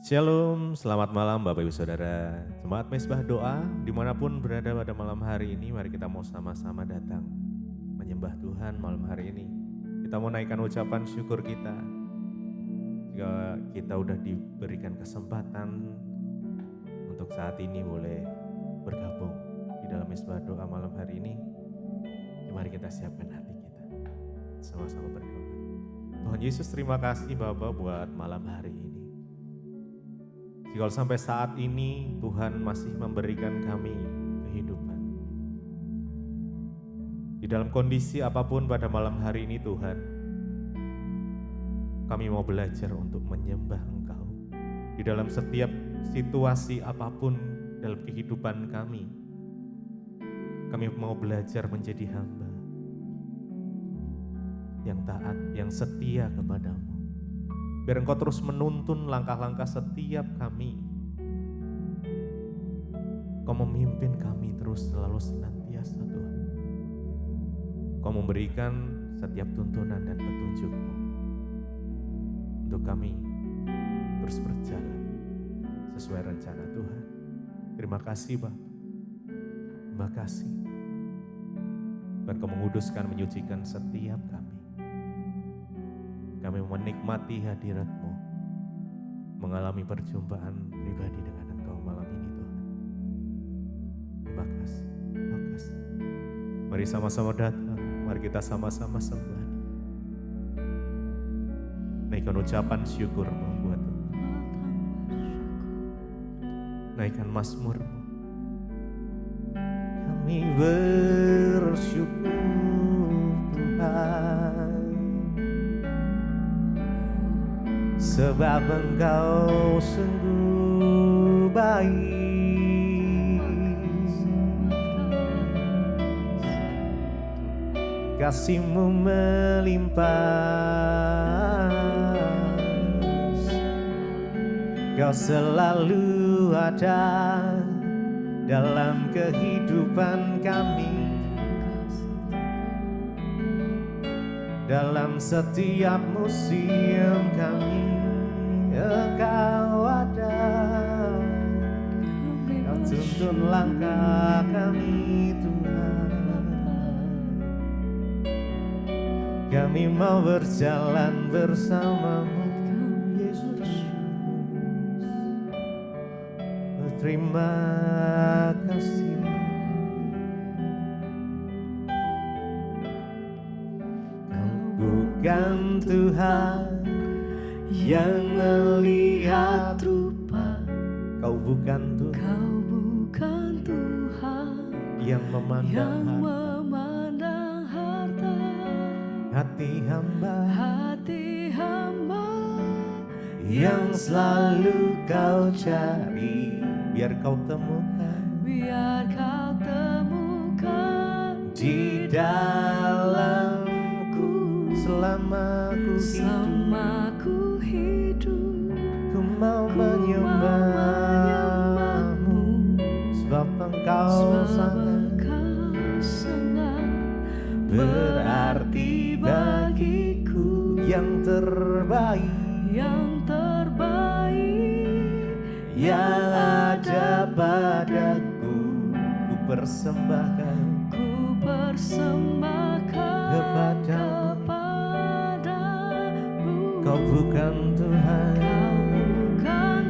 Shalom, selamat malam Bapak Ibu Saudara. Jemaat Mezbah Doa, dimanapun berada pada malam hari ini, mari kita mau sama-sama datang menyembah Tuhan malam hari ini. Kita mau naikkan ucapan syukur kita. Jika kita udah diberikan kesempatan untuk saat ini boleh bergabung di dalam Mezbah Doa malam hari ini, mari kita siapkan hati kita. Sama-sama berdoa. Tuhan Yesus, terima kasih Bapak buat malam hari ini. Jika sampai saat ini Tuhan masih memberikan kami kehidupan. Di dalam kondisi apapun pada malam hari ini Tuhan, kami mau belajar untuk menyembah Engkau. Di dalam setiap situasi apapun dalam kehidupan kami mau belajar menjadi hamba yang taat, yang setia kepadamu. Biar Engkau terus menuntun langkah-langkah setiap kami. Engkau memimpin kami terus selalu senantiasa Tuhan. Engkau memberikan setiap tuntunan dan petunjuk-Mu untuk kami terus berjalan sesuai rencana Tuhan. Terima kasih Bapak. Terima kasih. Dan Engkau menguduskan, menyucikan setiap kami. Kami menikmati hadirat-Mu, mengalami perjumpaan pribadi dengan Engkau malam ini Tuhan. Terima kasih, terima kasih. Mari sama-sama datang, mari kita sama-sama sembah. Naikkan ucapan syukur-Mu buat Tuhan. Naikkan mazmur-Mu. Kami bersyukur Tuhan, sebab Engkau sungguh baik. Kasih-Mu melimpah, Kau selalu ada dalam kehidupan kami. Dalam setiap musim kami, Engkau ada. Kau tuntun langkah kami Tuhan. Kami mau berjalan bersama-Mu Yesus. Terima kasih. Bukan Tuhan yang melihat rupa, Kau bukan Tuhan, Kau bukan Tuhan yang memandang harta. Hati hamba yang selalu Kau cari, biar Kau temukan di dalamku. Selama ku hidup, ku mau menyembah-Mu, sebab Engkau sangat berarti bagiku. Yang terbaik yang ada padaku, ku persembahkan kepadamu. Kau bukan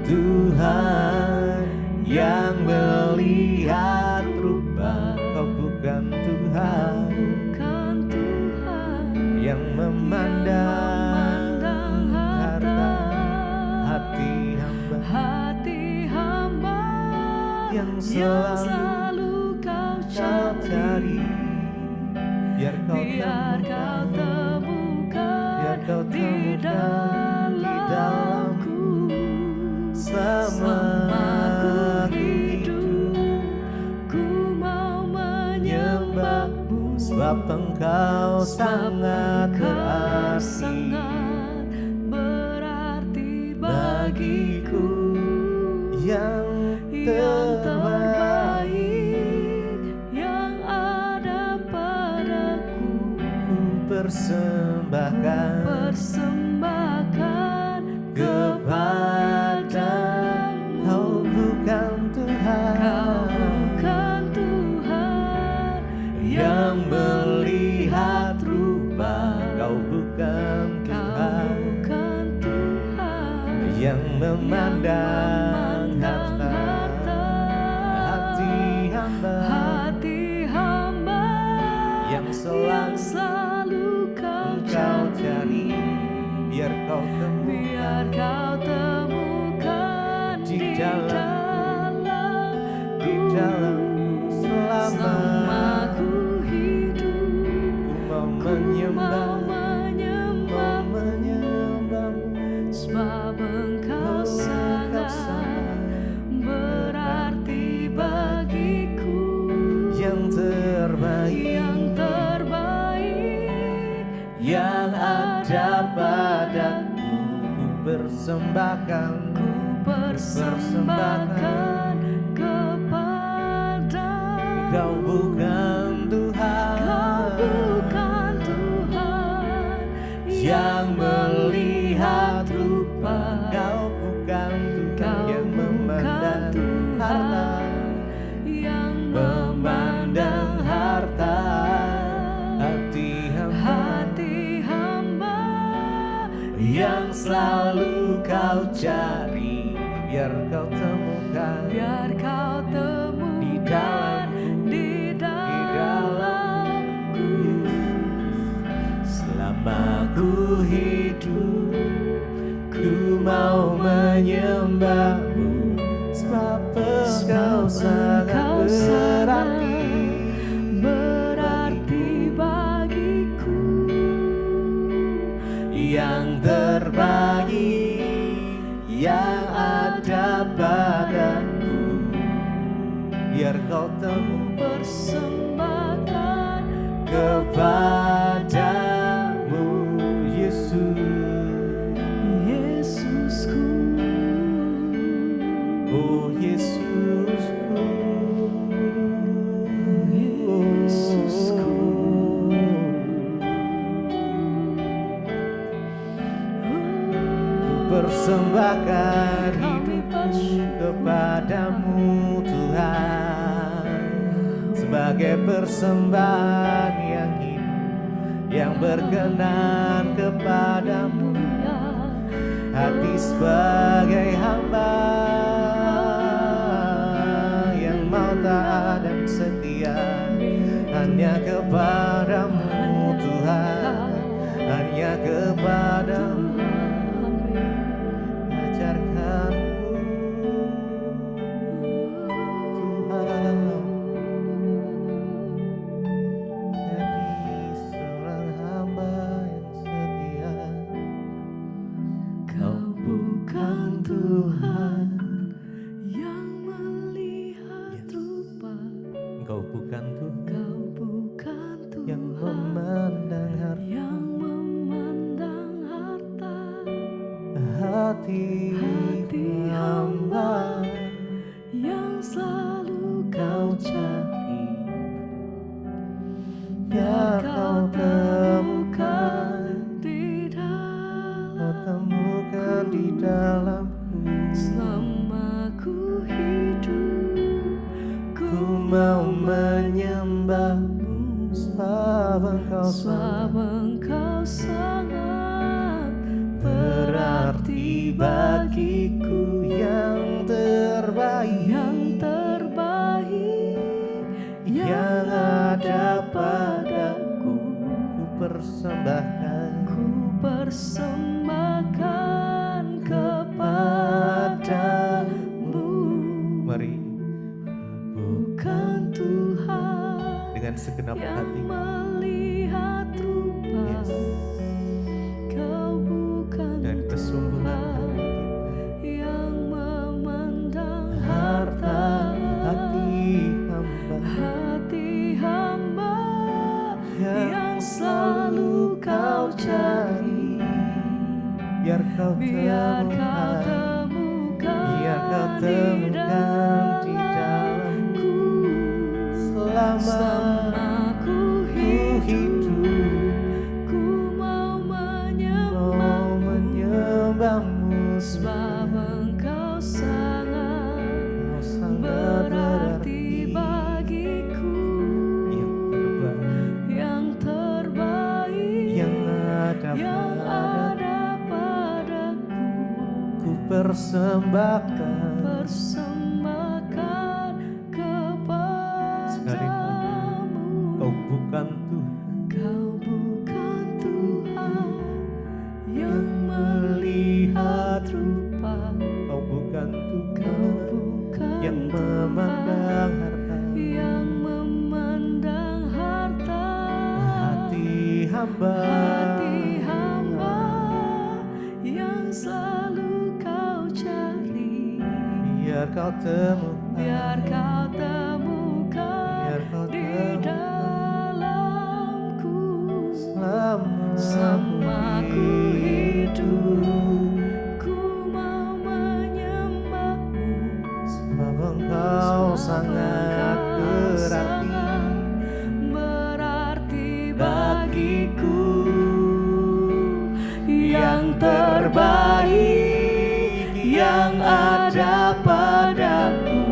Tuhan yang melihat rupa, Kau bukan Tuhan yang memandang harta. Hati hamba yang selalu Kau cari, biar Kau temukan di dalamku. Selama ku hidup, ku mau menyembah-Mu, sebab Engkau sangat berarti bagiku. Yang terbaik yang ada padaku, ku persembahkan kepadamu. yang melihat rupa. Kau bukan Tuhan yang memandang harta. Hati hamba yang selalu kau cari, biar kau temukan di dalam selama ku hidup. Ku mau menyembahmu, sebab engkau sangat berarti bagiku. yang terbaik yang ada padaku. Ku persembahkan kepada Kau bukan Tuhan yang melihat rupa. Kau bukan Tuhan yang memandang harta, memandang harta. Hati hamba yang selalu kau cari, biar kau temukan di dalamku. Selama ku hidup, ku mau menyembahmu, sebab engkau sangat berarti bagiku. yang terbaik yang ada padaku, biar kau Persembahkan kepadamu, Yesusku. Oh Yesusku, Yesusku. persembahkan hidupku kepadamu Tuhan, sebagai persembahan yang hidup, yang berkenan kepadamu. Hati sebagai hamba yang mau taat dan setia hanya kepadamu Tuhan, hanya kepadamu. Ajarkanku Tuhan, jadi seorang hamba yang setia. Kau bukan Tuhan yang melihat rupa. Engkau bukan Tuhan Kau bukan yang Tuhan memandang harta. yang memandang harta. Hati hamba yang selalu kau cari, biar kau temukan di dalamku. selama ku hidup. Ku mau menyembahmu, sebab engkau sangat berarti bagiku. Yang terbaik yang ada padaku, ku persembahkan kepadamu. Mari Bukan Tuhan dengan segenap yang hati, melihat rupa. Yes. Kau bukan dan kesungguhan Tuhan hati yang memandang harta. Hati hamba yang selalu kau cari, biar kau temukan di dalamku. Selama ku hidup, ku mau menyembahmu, sebab engkau sangat Kau sangat berarti bagiku. yang terbaik persembahkan persembahkan sekali lagi. kepadamu. Kau bukan Tuhan Kau bukan Tuhan yang melihat melihat rupa. Kau bukan Kau Tuhan bukan yang memandang Tuhan harta yang memandang harta. hati hamba. Hati hamba yang selalu kau cari. Biar kau temukan, Biar kau temukan biar kau di temukan dalamku. selama Ku hidup, ku mau menyembahmu. sebab Engkau sangat berarti bagiku. Yang terbaik yang ada padaku.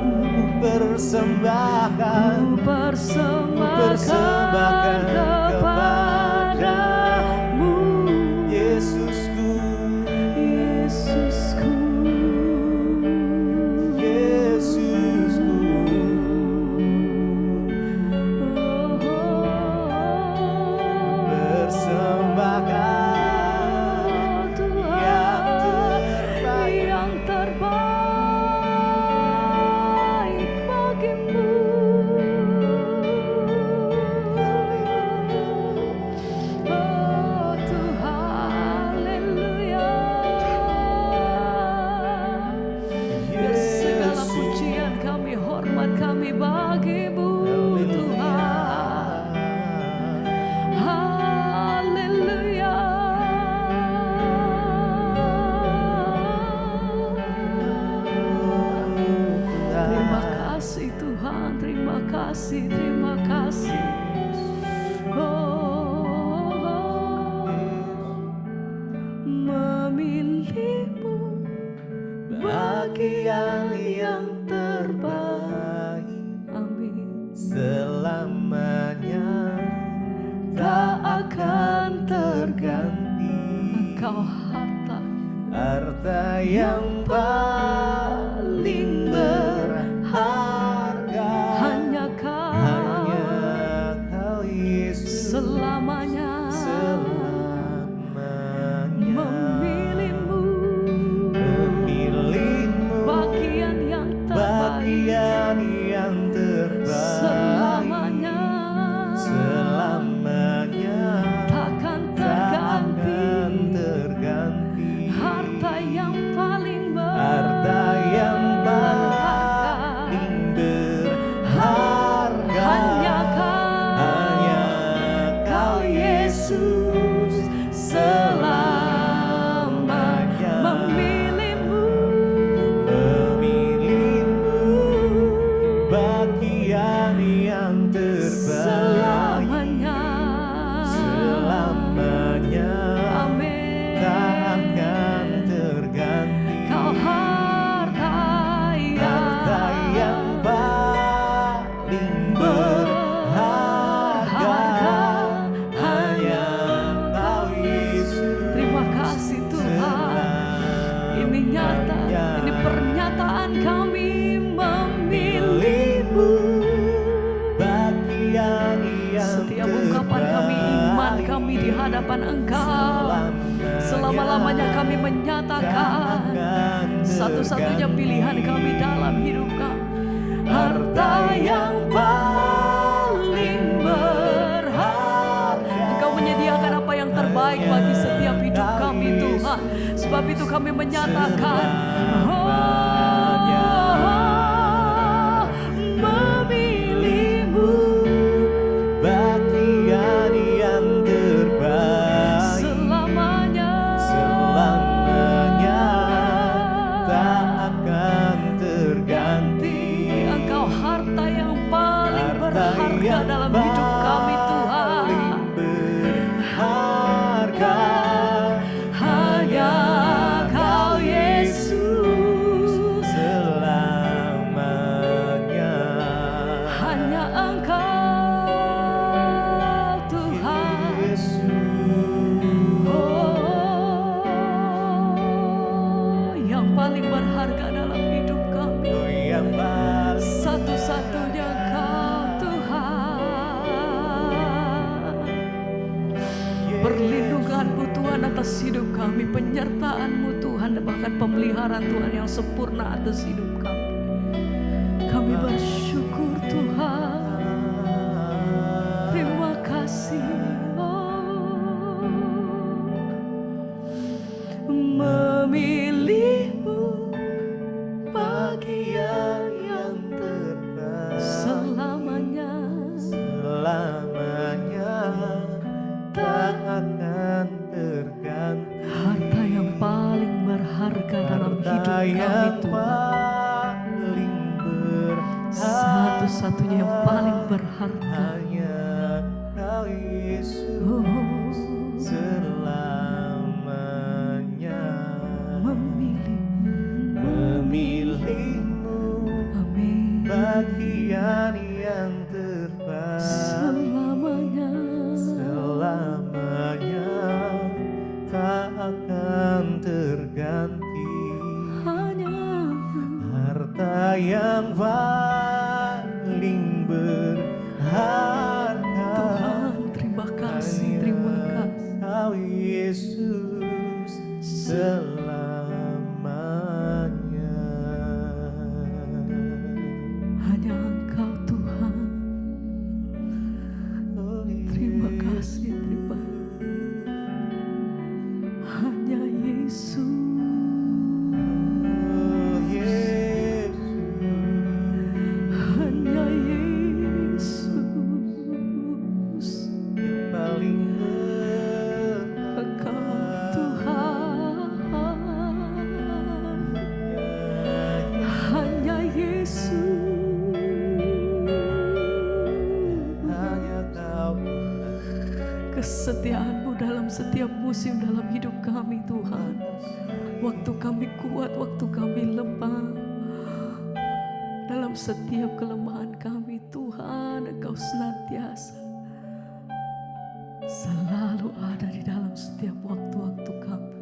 persembahkan, Ku persembahkan kepadamu, Yesusku, Yesusku, Yesusku. Persembahkan Yang terbaik bagimu. Oh Tuhan, haleluya. Biar segala pujian kami, hormat kami bagimu Tuhan. Haleluya. Terima kasih Tuhan, terima kasih, terima kasih. Oh, memilihmu bagian yang terbaik. Amin. Selamanya tak akan terganti. Engkau harta Harta yang paling berharga, hanya kau Yesus, selamanya. Memilihmu bagian yang terbaik bagian yang terbaik. selamanya. Takkan terganti. Harta yang paling berharga hanya kau Yesus selamanya. Memilihmu bagian yang terbaik. Selamanya Amin. takkan terganti. Kau harta yang paling berharga hanya kau Yesus. Terima kasih Tuhan. Ini nyata, ini pernyataan kami memilihmu. Bagian yang Setiap ungkapan kami, iman kami di hadapan Engkau, selama-lamanya kami menyatakan satu-satunya pilihan kami dalam hidup kami. Harta yang paling berharga. Engkau menyediakan apa yang terbaik bagi setiap hidup kami Tuhan. Sebab itu kami menyatakan, memilihmu bagian yang terbaik. Selamanya tak akan terganti. Engkau harta yang paling berharga dalam hidup kami Tuhan. Berharga Hanya kau Yesus Perlindungan-Mu Tuhan atas hidup kami, penyertaan-Mu Tuhan, dan bahkan pemeliharaan Tuhan yang sempurna atas hidup kami. Kami bersyukur Tuhan. Terima kasih. Memilih-Mu bagian yang terbaik, selamanya tak akan terganti. Harta yang paling berharga dalam hidup kami Tuhan, satu-satunya yang paling berharga hanya Kau Yesus selamanya. Memilih-Mu bagian yang terbaik, selamanya tak akan terganti. hanya Harta yang paling berharga, Tuhan. Terima kasih, terima kasih. Kau Yesus selamanya. Hanya Engkau Tuhan. Oh, Terima kasih, terima. Hanya Yesus, Oh, Yesus. hanya Yesus. Yang paling Engkau Tuhan, hanya Yesus. hanya Kau. Kesetiaan-Mu dalam setiap musim dalam hidup kami Tuhan. Waktu kami kuat, waktu kami lemah, dalam setiap kelemahan kami Tuhan, Engkau senantiasa selalu ada di dalam setiap waktu-waktu kami.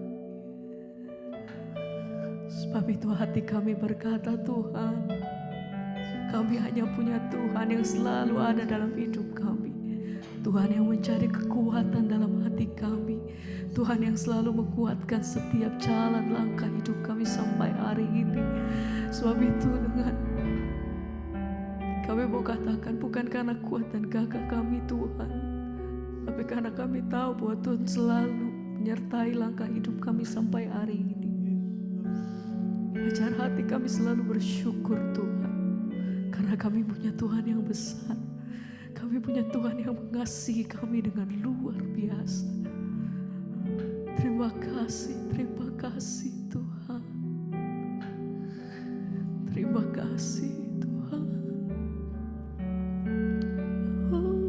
Sebab itu hati kami berkata, Tuhan, kami hanya punya Tuhan yang selalu ada dalam hidup kami. Tuhan yang mencari kekuatan dalam hati kami. Tuhan yang selalu menguatkan setiap jalan langkah hidup kami sampai hari ini. Sebab itu dengan kami mau katakan, bukan karena kuat dan gagah kami Tuhan, tapi karena kami tahu bahwa Tuhan selalu menyertai langkah hidup kami sampai hari ini. Ajar hati kami selalu bersyukur Tuhan, karena kami punya Tuhan yang besar. Kami punya Tuhan yang mengasihi kami dengan luar biasa. Terima kasih Tuhan. Terima kasih Tuhan. Oh,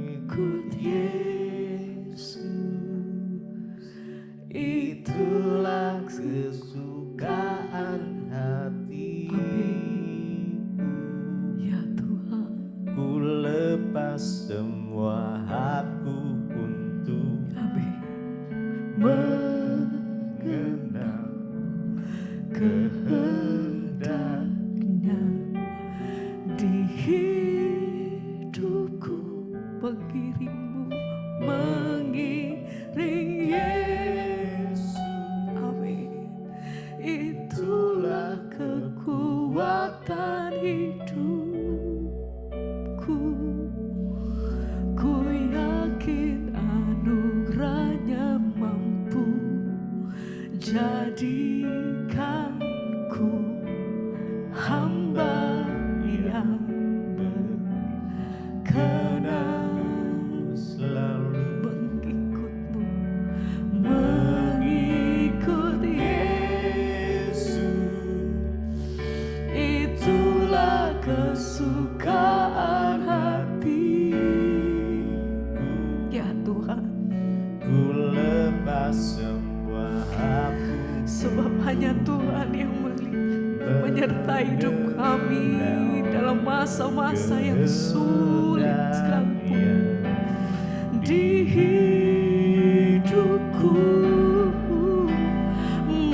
ikut Yesus, itulah kesukaan hatiku. ya Tuhan. Ku lepas semua hakku untuk Amin. mengenal kehendaknya. Di hidupku mengiringmu, mengiring Yesus, Amin. Itulah kekuatan hidupku. Ku yakin anugerahnya mampu jadikanku hamba yang berkenan selalu mengikutmu, mengikut Yesus. itulah kesukaan hatiku. Ya Tuhan, Ku lepas semua hakku, sebab hanya Tuhan yang menyertai hidup kami dalam masa-masa yang sulit sekalipun. Di hidupku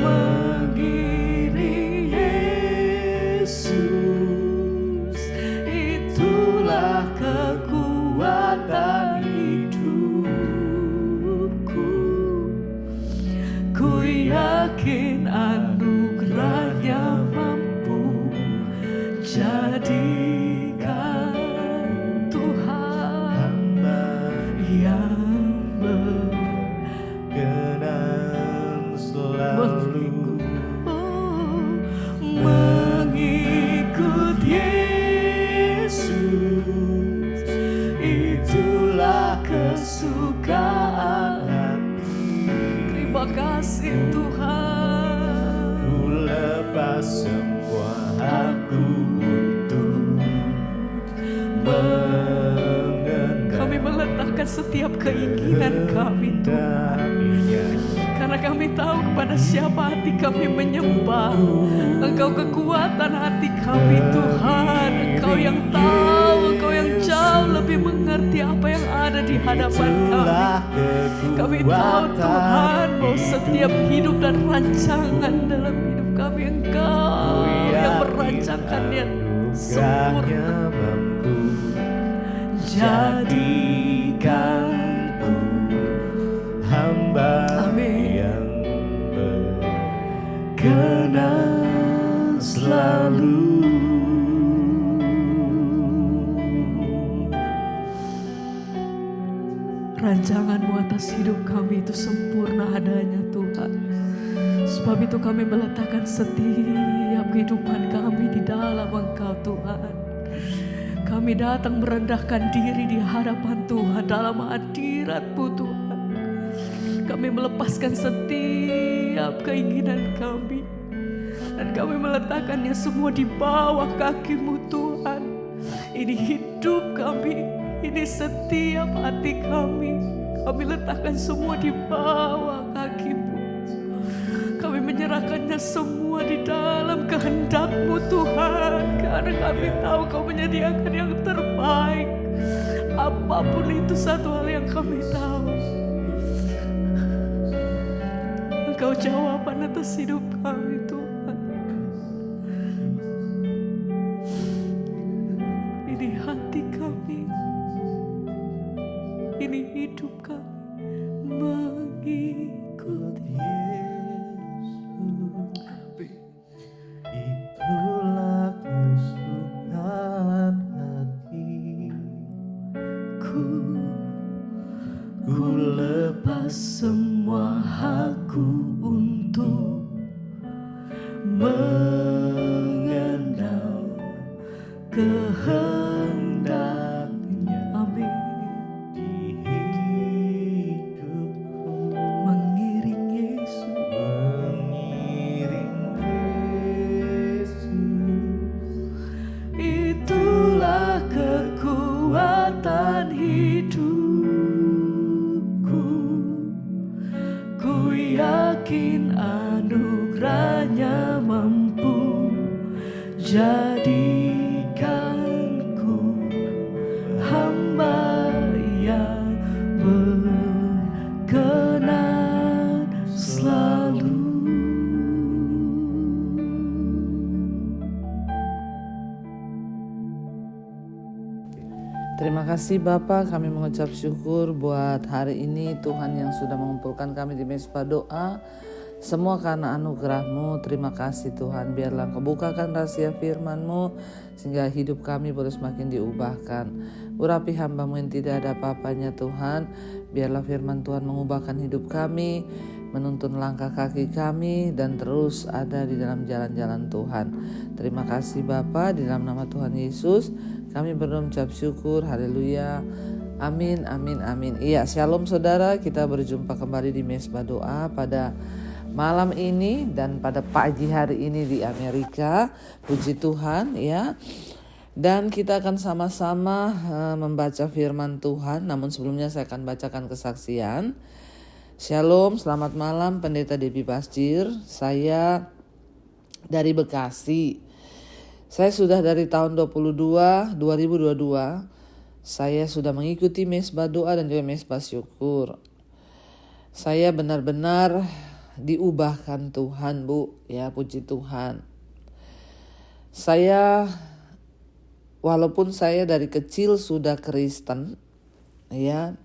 mengiring Yesus, itulah kekuatan kesukaan. Terima kasih Tuhan. Ku lepas semua hakku untuk mengenal. Kami meletakkan setiap keinginan kami Tuhan, karena kami tahu kepada siapa hati kami menyembah. Engkau kekuatan hati kami Tuhan. Engkau yang tahu, Engkau yang jauh lebih mengerti apa yang ada di hadapan kami. Kami tahu Tuhan bahwa setiap hidup dan rancangan dalam hidup kami Engkau yang merancangkannya sempurna. Jadikanku hamba yang berkenan selalu. Rancangan-Mu atas hidup kami itu sempurna adanya Tuhan. Sebab itu kami meletakkan setiap kehidupan kami di dalam Engkau Tuhan. Kami datang merendahkan diri di hadapan Tuhan dalam hadirat-Mu Tuhan. Kami melepaskan setiap keinginan kami, dan kami meletakkannya semua di bawah kaki-Mu Tuhan. Ini hidup kami, ini setiap hati kami. Kami letakkan semua di bawah kaki-Mu. Kami menyerahkannya semua di dalam kehendak-Mu Tuhan, karena kami tahu Kau menyediakan yang terbaik. Apapun itu, satu hal yang kami tahu, Engkau jawaban atas hidup kami Tuhan. Ini hati kami, ini hidup kami mengikuti. Itulah kesukaan hatiku. Ku lepas semua hakku untuk mengenal kehendaknya. Amin. Di hidupku Mengiring Yesus, mengiring Yesus. itulah kekuatan hidupku. Ku yakin anugerahnya mampu jadikanku hamba yang berkenan selalu. Terima kasih Bapak, kami mengucap syukur buat hari ini Tuhan yang sudah mengumpulkan kami di Mesbah Doa. Semua karena anugerah-Mu. Terima kasih Tuhan, biarlah Engkau bukakan rahasia firman-Mu sehingga hidup kami boleh semakin diubahkan. Urapi hamba-Mu yang tidak ada apa-apanya Tuhan. Biarlah firman Tuhan mengubahkan hidup kami, menuntun langkah kaki kami, dan terus ada di dalam jalan-jalan Tuhan. Terima kasih Bapa, di dalam nama Tuhan Yesus kami berdoa mengucap syukur. Haleluya. Amin, amin, amin. Iya, shalom saudara, kita berjumpa kembali di Mesbah Doa pada malam ini dan pada pagi hari ini di Amerika. Puji Tuhan ya. Dan kita akan sama-sama membaca firman Tuhan. Namun sebelumnya saya akan bacakan kesaksian. Shalom, selamat malam Pendeta Debbie Basjir. Saya dari Bekasi. Saya sudah dari tahun 2022 saya sudah mengikuti Mesbah Doa dan juga Mesbah Syukur. Saya benar-benar diubahkan Tuhan, Bu, ya, puji Tuhan. Saya walaupun saya dari kecil sudah Kristen, ya,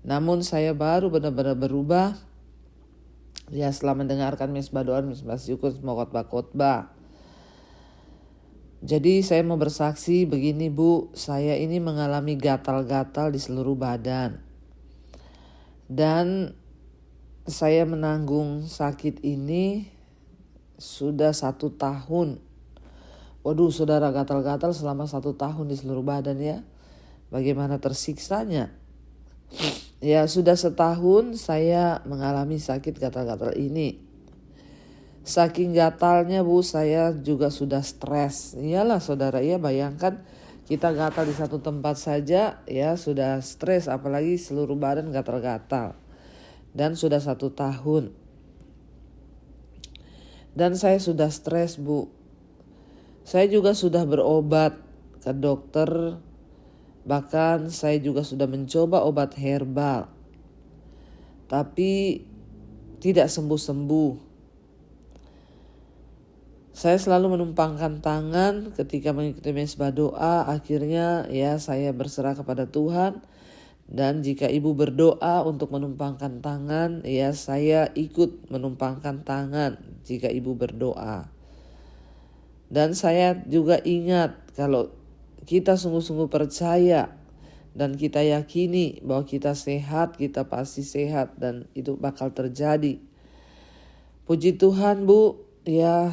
namun saya baru benar-benar berubah ya setelah mendengarkan Mesbah Doa, Mesbah Syukur, semua khotbah-khotbah. Jadi saya mau bersaksi begini, Bu, saya ini mengalami gatal-gatal di seluruh badan. Dan saya menanggung sakit ini sudah 1 tahun. Waduh saudara, gatal-gatal selama 1 tahun di seluruh badan ya. Bagaimana tersiksanya. Ya sudah setahun saya mengalami sakit gatal-gatal ini. Saking gatalnya Bu, saya juga sudah stres. Iyalah saudara, ya bayangkan kita gatal di satu tempat saja ya sudah stres, apalagi seluruh badan gatal-gatal. Dan sudah 1 tahun. Dan saya sudah stres Bu. Saya juga sudah berobat ke dokter. Bahkan saya juga sudah mencoba obat herbal. Tapi tidak sembuh-sembuh. Saya selalu menumpangkan tangan ketika mengikuti mesbah doa. Akhirnya ya saya berserah kepada Tuhan. Dan jika ibu berdoa untuk menumpangkan tangan, ya saya ikut menumpangkan tangan jika ibu berdoa. Dan saya juga ingat kalau kita sungguh-sungguh percaya dan kita yakini bahwa kita sehat, kita pasti sehat dan itu bakal terjadi. Puji Tuhan Bu, ya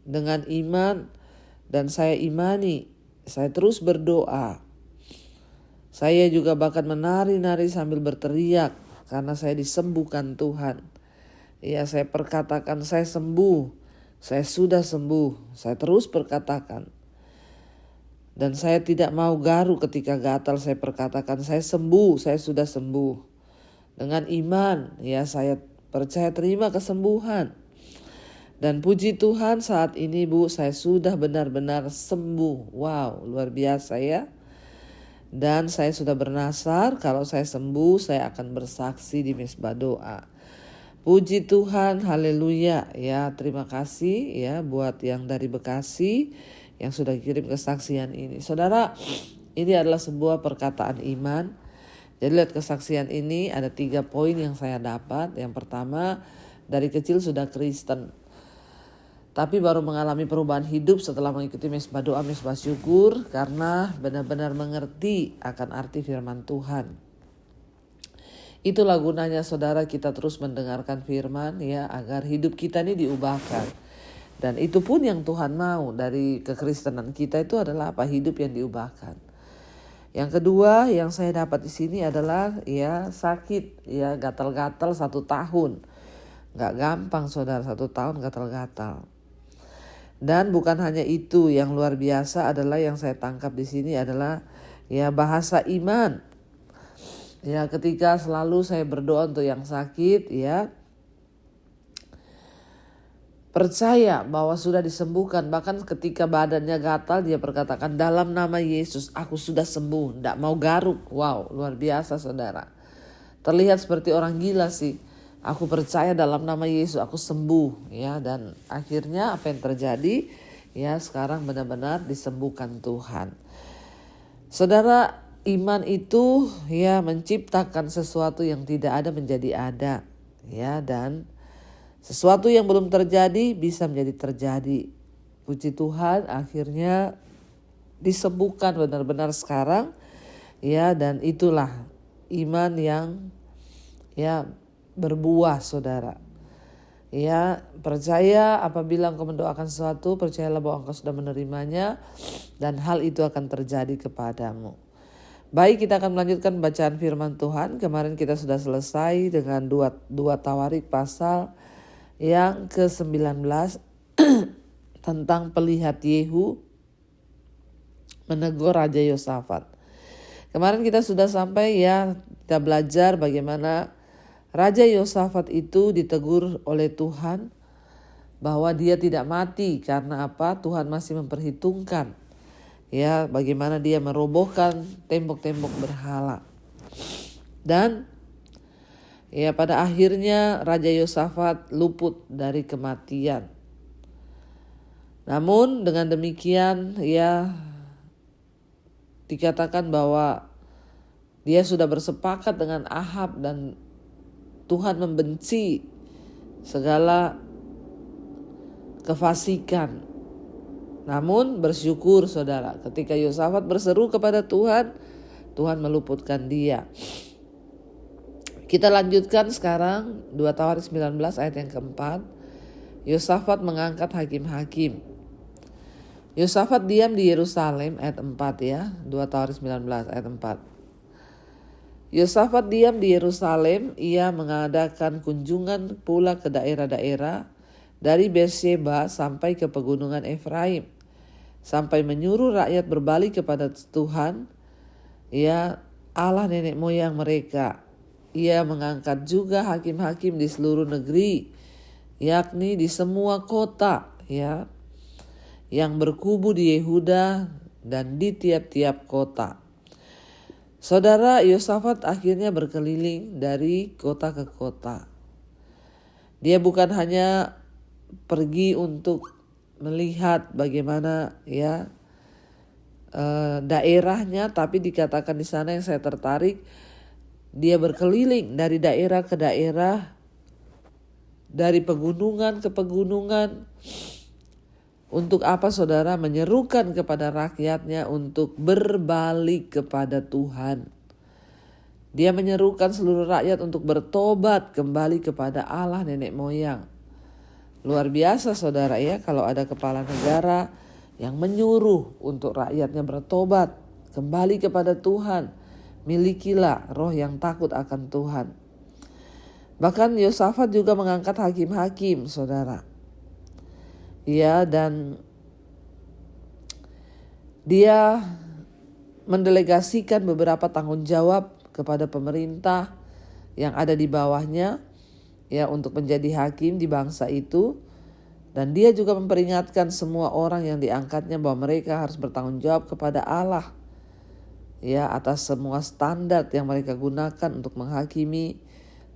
dengan iman dan saya imani, saya terus berdoa. Saya juga bahkan menari-nari sambil berteriak karena saya disembuhkan Tuhan. Ya saya perkatakan saya sembuh, saya sudah sembuh, saya terus perkatakan. Dan saya tidak mau garu ketika gatal, saya perkatakan saya sembuh, saya sudah sembuh. Dengan iman, ya saya percaya terima kesembuhan. Dan puji Tuhan saat ini Bu, saya sudah benar-benar sembuh. Wow, luar biasa ya. Dan saya sudah bernasar kalau saya sembuh saya akan bersaksi di mesbah doa. Puji Tuhan, haleluya ya. Terima kasih ya buat yang dari Bekasi yang sudah kirim kesaksian ini. Saudara, ini adalah sebuah perkataan iman. Jadi lihat kesaksian ini ada 3 poin yang saya dapat. Yang pertama, dari kecil sudah Kristen. Tapi baru mengalami perubahan hidup setelah mengikuti mesbah doa, mesbah syukur. Karena benar-benar mengerti akan arti firman Tuhan. Itulah gunanya saudara kita terus mendengarkan firman ya. Agar hidup kita ini diubahkan. Dan itu pun yang Tuhan mau dari kekristenan kita itu adalah apa? Hidup yang diubahkan. Yang kedua yang saya dapat di sini adalah ya sakit. Ya gatal-gatal 1 tahun. Gak gampang saudara 1 tahun gatal-gatal. Dan bukan hanya itu, yang luar biasa adalah yang saya tangkap di sini adalah ya bahasa iman. Ya ketika selalu saya berdoa untuk yang sakit ya. Percaya bahwa sudah disembuhkan. Bahkan ketika badannya gatal dia perkatakan dalam nama Yesus aku sudah sembuh. Tidak mau garuk. Wow luar biasa saudara. Terlihat seperti orang gila sih. Aku percaya dalam nama Yesus aku sembuh ya. Dan akhirnya apa yang terjadi ya sekarang benar-benar disembuhkan Tuhan. Saudara, iman itu ya menciptakan sesuatu yang tidak ada menjadi ada ya. Dan sesuatu yang belum terjadi bisa menjadi terjadi. Puji Tuhan akhirnya disembuhkan benar-benar sekarang ya. Dan itulah iman yang ya berbuah saudara. Ya percaya apabila engkau mendoakan sesuatu, percayalah bahwa engkau sudah menerimanya dan hal itu akan terjadi kepadamu. Baik, kita akan melanjutkan bacaan firman Tuhan. Kemarin kita sudah selesai dengan 2 Tawarik pasal yang ke-19 tentang pelihat Yehu menegur Raja Yosafat. Kemarin kita sudah sampai ya kita belajar bagaimana Raja Yosafat itu ditegur oleh Tuhan bahwa dia tidak mati karena apa? Tuhan masih memperhitungkan ya bagaimana dia merobohkan tembok-tembok berhala. Dan ya pada akhirnya Raja Yosafat luput dari kematian. Namun dengan demikian ya dikatakan bahwa dia sudah bersepakat dengan Ahab dan Tuhan membenci segala kefasikan. Namun bersyukur saudara ketika Yosafat berseru kepada Tuhan, Tuhan meluputkan dia. Kita lanjutkan sekarang 2 Tawarik 19 ayat yang keempat. Yosafat mengangkat hakim-hakim. Yosafat diam di Yerusalem ayat 4 ya. 2 Tawarik 19 ayat 4. Yosafat diam di Yerusalem, ia mengadakan kunjungan pula ke daerah-daerah dari Beersheba sampai ke pegunungan Efraim, sampai menyuruh rakyat berbalik kepada Tuhan, ya Allah nenek moyang mereka. Ia mengangkat juga hakim-hakim di seluruh negeri, yakni di semua kota, ya, yang berkubu di Yehuda dan di tiap-tiap kota. Saudara, Yosafat akhirnya berkeliling dari kota ke kota. Dia bukan hanya pergi untuk melihat bagaimana ya daerahnya, tapi dikatakan di sana yang saya tertarik, dia berkeliling dari daerah ke daerah, dari pegunungan ke pegunungan. Untuk apa saudara? Menyerukan kepada rakyatnya untuk berbalik kepada Tuhan. Dia menyerukan seluruh rakyat untuk bertobat kembali kepada Allah nenek moyang. Luar biasa saudara ya, kalau ada kepala negara yang menyuruh untuk rakyatnya bertobat kembali kepada Tuhan. Milikilah roh yang takut akan Tuhan. Bahkan Yosafat juga mengangkat hakim-hakim saudara. Ya, dan dia mendelegasikan beberapa tanggung jawab kepada pemerintah yang ada di bawahnya, ya, untuk menjadi hakim di bangsa itu. Dan dia juga memperingatkan semua orang yang diangkatnya bahwa mereka harus bertanggung jawab kepada Allah, ya, atas semua standar yang mereka gunakan untuk menghakimi.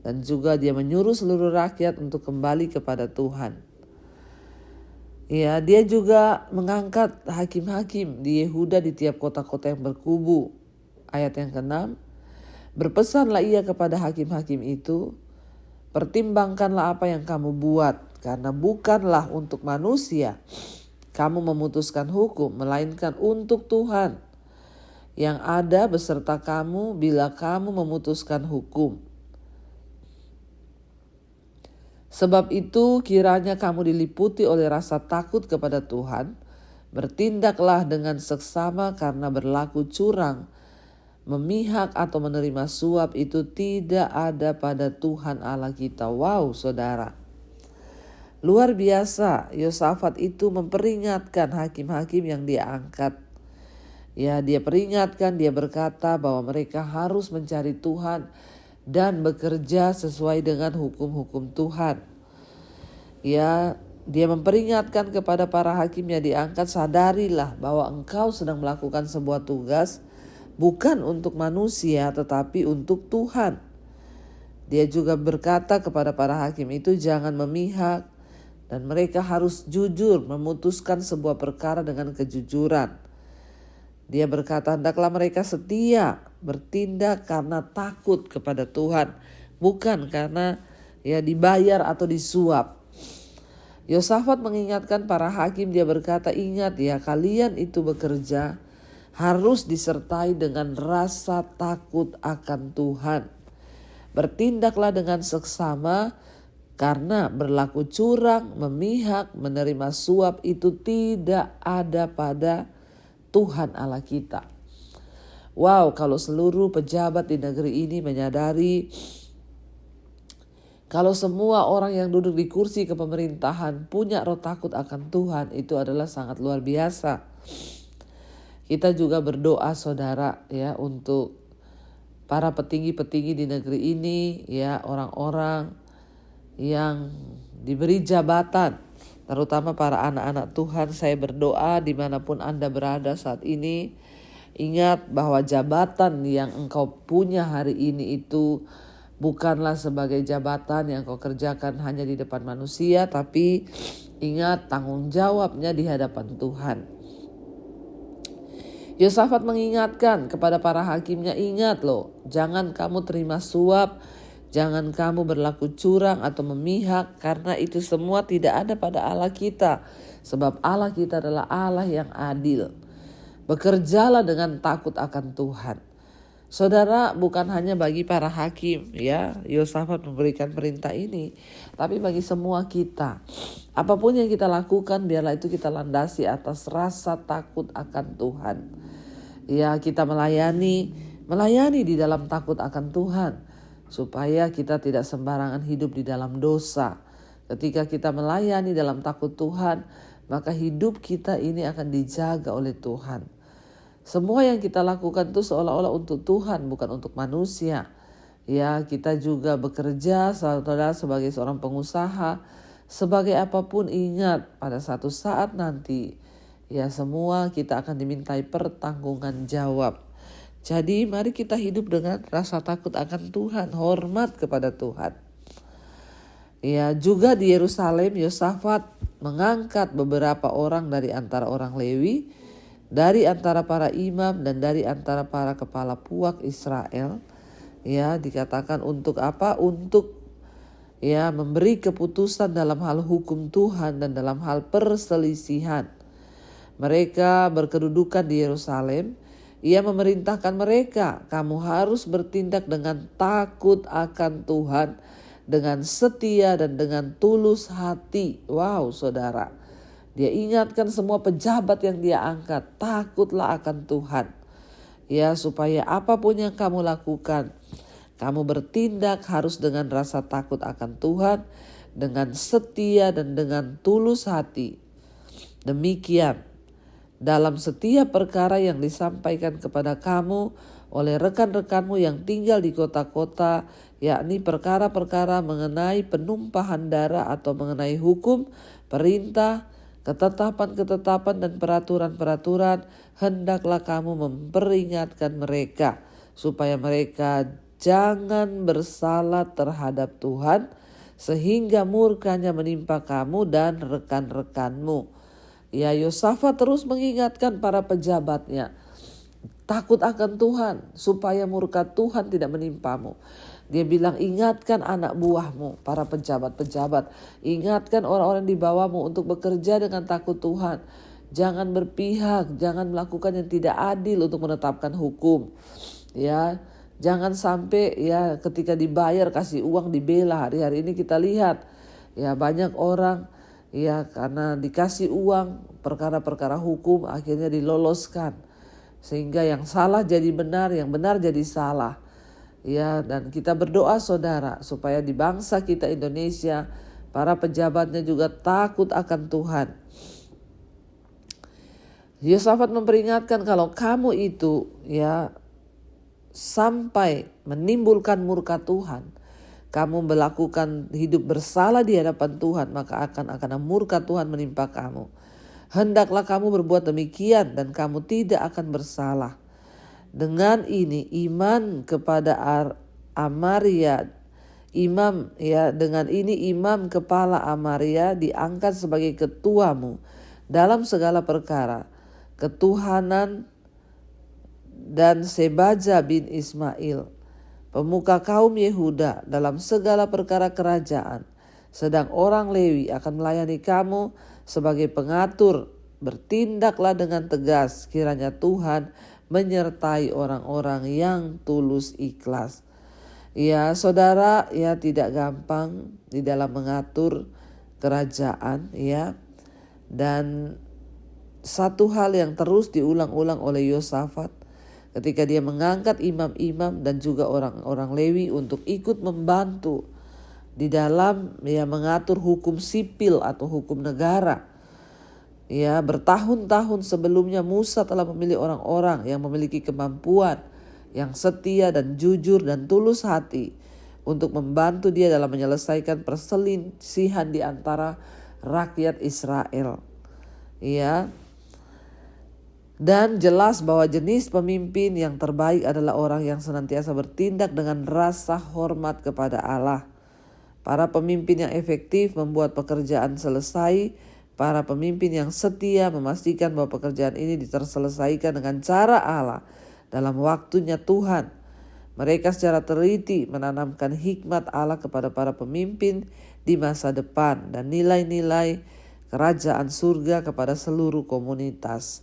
Dan juga dia menyuruh seluruh rakyat untuk kembali kepada Tuhan. Ya, dia juga mengangkat hakim-hakim di Yehuda di tiap kota-kota yang berkubu. Ayat yang ke-6, berpesanlah ia kepada hakim-hakim itu, pertimbangkanlah apa yang kamu buat, karena bukanlah untuk manusia kamu memutuskan hukum, melainkan untuk Tuhan yang ada beserta kamu bila kamu memutuskan hukum. Sebab itu kiranya kamu diliputi oleh rasa takut kepada Tuhan, bertindaklah dengan seksama karena berlaku curang, memihak atau menerima suap itu tidak ada pada Tuhan Allah kita. Wow saudara, luar biasa. Yosafat itu memperingatkan hakim-hakim yang dia angkat. Ya, dia peringatkan, dia berkata bahwa mereka harus mencari Tuhan dan bekerja sesuai dengan hukum-hukum Tuhan. Ya, dia memperingatkan kepada para hakim yang diangkat, sadarilah bahwa engkau sedang melakukan sebuah tugas bukan untuk manusia tetapi untuk Tuhan. Dia juga berkata kepada para hakim itu jangan memihak dan mereka harus jujur memutuskan sebuah perkara dengan kejujuran. Dia berkata hendaklah mereka setia bertindak karena takut kepada Tuhan, bukan karena ya dibayar atau disuap. Yosafat mengingatkan para hakim, dia berkata ingat ya, kalian itu bekerja harus disertai dengan rasa takut akan Tuhan. Bertindaklah dengan seksama karena berlaku curang, memihak, menerima suap itu tidak ada pada Tuhan Allah kita. Wow, kalau seluruh pejabat di negeri ini menyadari, kalau semua orang yang duduk di kursi kepemerintahan punya roh takut akan Tuhan, itu adalah sangat luar biasa. Kita juga berdoa saudara ya untuk para petinggi-petinggi di negeri ini, ya, orang-orang yang diberi jabatan, terutama para anak-anak Tuhan. Saya berdoa dimanapun Anda berada saat ini, ingat bahwa jabatan yang engkau punya hari ini itu bukanlah sebagai jabatan yang kau kerjakan hanya di depan manusia, tapi ingat tanggung jawabnya di hadapan Tuhan. Yosafat mengingatkan kepada para hakimnya, ingat loh, jangan kamu terima suap, jangan kamu berlaku curang atau memihak, karena itu semua tidak ada pada Allah kita. Sebab Allah kita adalah Allah yang adil. Bekerjalah dengan takut akan Tuhan. Saudara, bukan hanya bagi para hakim ya, Yosafat memberikan perintah ini, tapi bagi semua kita. Apapun yang kita lakukan, biarlah itu kita landasi atas rasa takut akan Tuhan. Ya, kita melayani melayani di dalam takut akan Tuhan, supaya kita tidak sembarangan hidup di dalam dosa. Ketika kita melayani dalam takut Tuhan, maka hidup kita ini akan dijaga oleh Tuhan. Semua yang kita lakukan itu seolah-olah untuk Tuhan, bukan untuk manusia. Ya, kita juga bekerja saudara sebagai seorang pengusaha, sebagai apapun, ingat pada satu saat nanti ya semua kita akan dimintai pertanggungan jawab. Jadi mari kita hidup dengan rasa takut akan Tuhan, hormat kepada Tuhan. Ya, juga di Yerusalem Yosafat mengangkat beberapa orang dari antara orang Lewi, dari antara para imam dan dari antara para kepala puak Israel. Ya, dikatakan untuk apa? Untuk ya memberi keputusan dalam hal hukum Tuhan dan dalam hal perselisihan. Mereka berkedudukan di Yerusalem. Ia memerintahkan mereka, kamu harus bertindak dengan takut akan Tuhan, dengan setia dan dengan tulus hati. Wow, saudara. Dia ingatkan semua pejabat yang dia angkat, takutlah akan Tuhan. Ya, supaya apapun yang kamu lakukan, kamu bertindak harus dengan rasa takut akan Tuhan, dengan setia dan dengan tulus hati. Demikian, dalam setiap perkara yang disampaikan kepada kamu oleh rekan-rekanmu yang tinggal di kota-kota, yakni perkara-perkara mengenai penumpahan darah atau mengenai hukum, perintah, ketetapan-ketetapan dan peraturan-peraturan, hendaklah kamu memperingatkan mereka, supaya mereka jangan bersalah terhadap Tuhan, sehingga murkanya menimpa kamu dan rekan-rekanmu. Ya, Yosafat terus mengingatkan para pejabatnya, takut akan Tuhan, supaya murka Tuhan tidak menimpamu. Dia bilang, ingatkan anak buahmu, para pejabat-pejabat. Ingatkan orang-orang di bawahmu untuk bekerja dengan takut Tuhan. Jangan berpihak, jangan melakukan yang tidak adil untuk menetapkan hukum. Ya, jangan sampai ya ketika dibayar kasih uang dibela. Hari-hari ini kita lihat ya banyak orang ya karena dikasih uang perkara-perkara hukum akhirnya diloloskan. Sehingga yang salah jadi benar, yang benar jadi salah. Ya, dan kita berdoa saudara supaya di bangsa kita Indonesia para pejabatnya juga takut akan Tuhan. Yosafat memperingatkan kalau kamu itu ya sampai menimbulkan murka Tuhan, kamu melakukan hidup bersalah di hadapan Tuhan, maka akan murka Tuhan menimpa kamu. Hendaklah kamu berbuat demikian dan kamu tidak akan bersalah. Dengan ini iman kepada Amaria, imam ya, dengan ini imam kepala Amaria diangkat sebagai ketuamu dalam segala perkara ketuhanan, dan Sebaja bin Ismail pemuka kaum Yehuda dalam segala perkara kerajaan, sedang orang Lewi akan melayani kamu sebagai pengatur. Bertindaklah dengan tegas, kiranya Tuhan menyertai orang-orang yang tulus ikhlas. Ya saudara, ya tidak gampang di dalam mengatur kerajaan ya. Dan satu hal yang terus diulang-ulang oleh Yosafat ketika dia mengangkat imam-imam dan juga orang-orang Lewi untuk ikut membantu di dalam ya mengatur hukum sipil atau hukum negara. Ya, bertahun-tahun sebelumnya Musa telah memilih orang-orang yang memiliki kemampuan, yang setia dan jujur dan tulus hati untuk membantu dia dalam menyelesaikan perselisihan di antara rakyat Israel. Ya. Dan jelas bahwa jenis pemimpin yang terbaik adalah orang yang senantiasa bertindak dengan rasa hormat kepada Allah. Para pemimpin yang efektif membuat pekerjaan selesai. Para pemimpin yang setia memastikan bahwa pekerjaan ini terselesaikan dengan cara Allah dalam waktunya Tuhan. Mereka secara teliti menanamkan hikmat Allah kepada para pemimpin di masa depan dan nilai-nilai kerajaan surga kepada seluruh komunitas.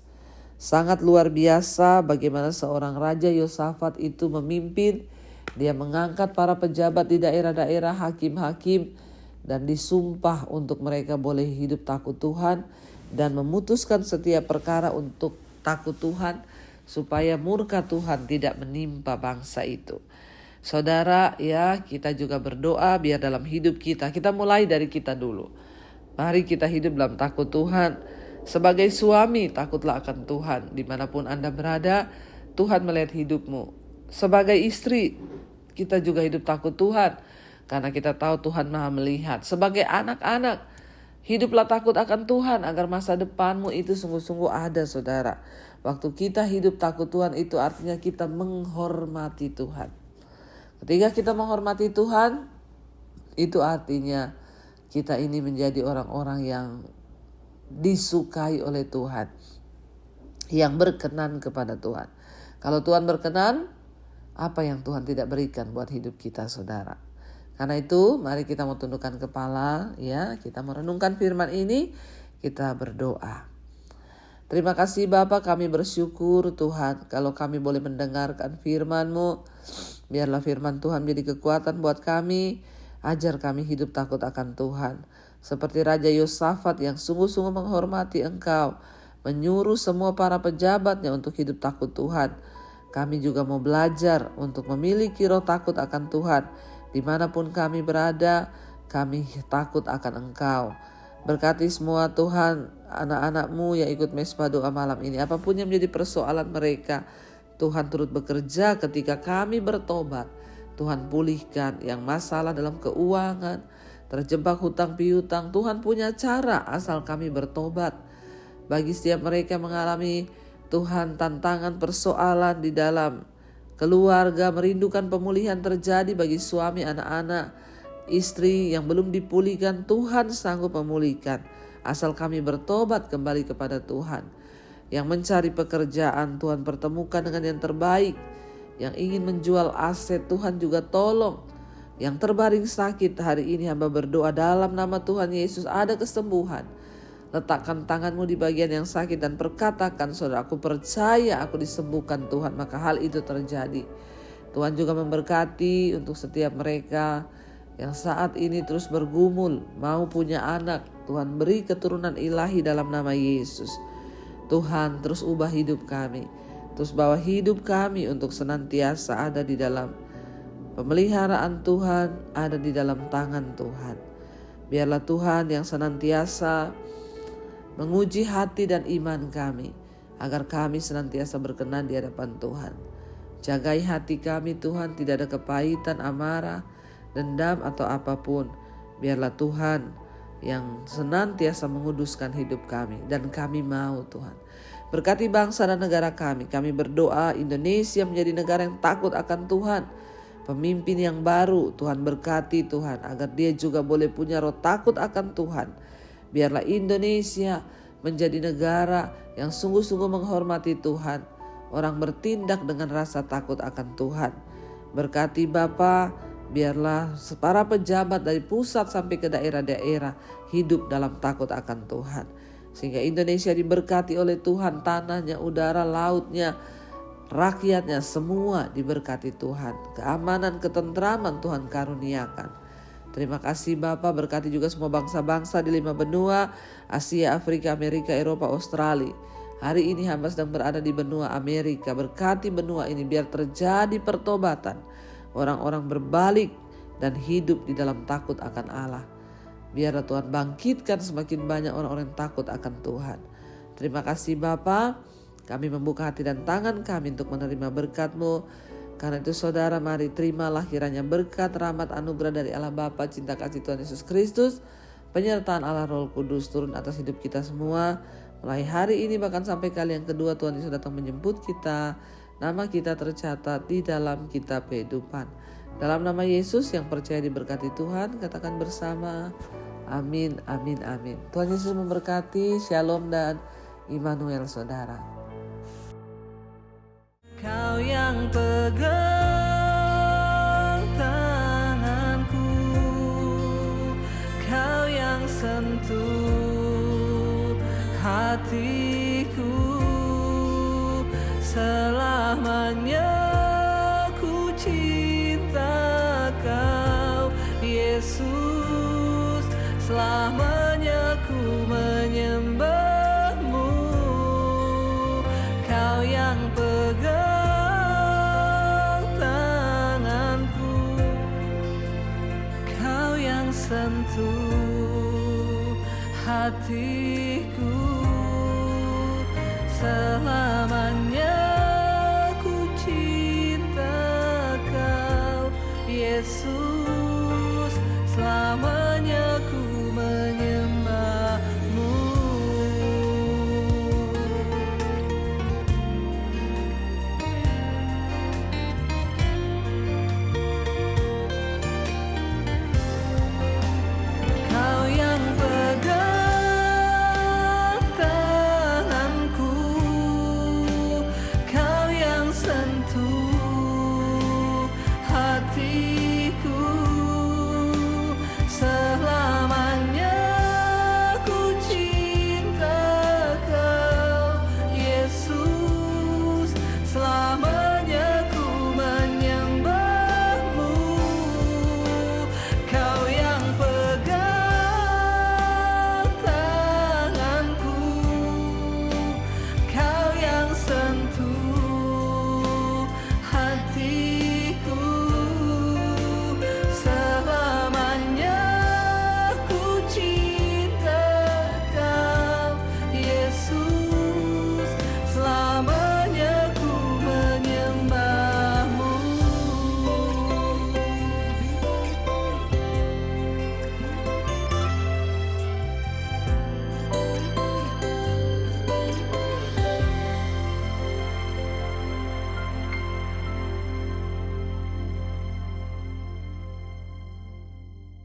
Sangat luar biasa bagaimana seorang Raja Yosafat itu memimpin. Dia mengangkat para pejabat di daerah-daerah, hakim-hakim, dan disumpah untuk mereka boleh hidup takut Tuhan dan memutuskan setiap perkara untuk takut Tuhan, supaya murka Tuhan tidak menimpa bangsa itu. Saudara, ya, kita juga berdoa biar dalam hidup kita mulai dari kita dulu. Mari kita hidup dalam takut Tuhan. Sebagai suami, takutlah akan Tuhan. Dimanapun Anda berada, Tuhan melihat hidupmu. Sebagai istri, kita juga hidup takut Tuhan, karena kita tahu Tuhan Maha melihat. Sebagai anak-anak, hiduplah takut akan Tuhan agar masa depanmu itu sungguh-sungguh ada, saudara. Waktu kita hidup takut Tuhan itu artinya kita menghormati Tuhan. Ketika kita menghormati Tuhan, itu artinya kita ini menjadi orang-orang yang disukai oleh Tuhan, yang berkenan kepada Tuhan. Kalau Tuhan berkenan, apa yang Tuhan tidak berikan buat hidup kita, saudara? Karena itu, mari kita mau tundukkan kepala, ya, kita merenungkan firman ini, kita berdoa. Terima kasih Bapa, kami bersyukur Tuhan kalau kami boleh mendengarkan firman-Mu. Biarlah firman Tuhan menjadi kekuatan buat kami, ajar kami hidup takut akan Tuhan. Seperti Raja Yosafat yang sungguh-sungguh menghormati Engkau, menyuruh semua para pejabatnya untuk hidup takut Tuhan. Kami juga mau belajar untuk memiliki roh takut akan Tuhan. Dimanapun kami berada, kami takut akan Engkau. Berkati semua Tuhan, anak-anak-Mu yang ikut mesbah doa malam ini. Apapun yang menjadi persoalan mereka, Tuhan turut bekerja ketika kami bertobat. Tuhan pulihkan yang masalah dalam keuangan, terjebak hutang piutang. Tuhan punya cara asal kami bertobat. Bagi setiap mereka mengalami Tuhan tantangan persoalan di dalam keluarga, merindukan pemulihan terjadi bagi suami, anak-anak, istri yang belum dipulihkan, Tuhan sanggup memulihkan. Asal kami bertobat kembali kepada Tuhan. Yang mencari pekerjaan, Tuhan pertemukan dengan yang terbaik. Yang ingin menjual aset, Tuhan juga tolong. Yang terbaring sakit, hari ini hamba berdoa dalam nama Tuhan Yesus ada kesembuhan. Letakkan tanganmu di bagian yang sakit dan perkatakan, saudara, aku percaya aku disembuhkan Tuhan, maka hal itu terjadi. Tuhan juga memberkati untuk setiap mereka yang saat ini terus bergumul, mau punya anak. Tuhan beri keturunan ilahi dalam nama Yesus. Tuhan terus ubah hidup kami, terus bawa hidup kami untuk senantiasa ada di dalam pemeliharaan Tuhan, ada di dalam tangan Tuhan. Biarlah Tuhan yang senantiasa menguji hati dan iman kami, agar kami senantiasa berkenan di hadapan Tuhan. Jagai hati kami Tuhan, tidak ada kepahitan, amarah, dendam atau apapun. Biarlah Tuhan yang senantiasa menguduskan hidup kami, dan kami mau Tuhan. Berkati bangsa dan negara kami. Kami berdoa Indonesia menjadi negara yang takut akan Tuhan. Pemimpin yang baru Tuhan berkati Tuhan, agar dia juga boleh punya roh takut akan Tuhan. Biarlah Indonesia menjadi negara yang sungguh-sungguh menghormati Tuhan. Orang bertindak dengan rasa takut akan Tuhan. Berkati Bapa, biarlah para pejabat dari pusat sampai ke daerah-daerah hidup dalam takut akan Tuhan. Sehingga Indonesia diberkati oleh Tuhan, tanahnya, udara, lautnya, rakyatnya semua diberkati Tuhan. Keamanan, ketentraman Tuhan karuniakan. Terima kasih Bapa, berkati juga semua bangsa-bangsa di 5 benua, Asia, Afrika, Amerika, Eropa, Australia. Hari ini hamba sedang berada di benua Amerika. Berkati benua ini biar terjadi pertobatan. Orang-orang berbalik dan hidup di dalam takut akan Allah. Biarlah Tuhan bangkitkan semakin banyak orang-orang yang takut akan Tuhan. Terima kasih Bapa. Kami membuka hati dan tangan kami untuk menerima berkat-Mu. Karena itu saudara, mari terimalah kiranya berkat, rahmat, anugerah dari Allah Bapa, cinta kasih Tuhan Yesus Kristus, penyertaan Allah Roh Kudus turun atas hidup kita semua. Mulai hari ini bahkan sampai kali yang kedua Tuhan Yesus datang menjemput kita. Nama kita tercatat di dalam kitab kehidupan. Dalam nama Yesus yang percaya diberkati Tuhan, katakan bersama, amin, amin, amin. Tuhan Yesus memberkati, shalom dan Immanuel saudara. Kau yang pegang tanganku, Kau yang sentuh hatiku, selamanya ku cinta Kau Yesus, selamanya ku menyembah-Mu. Kau yang hatiku. Selamanya ku cinta Kau, Yesus. Selamanya ku menyembah-Mu. Kau yang pegang tanganku, Kau yang sentuh hati.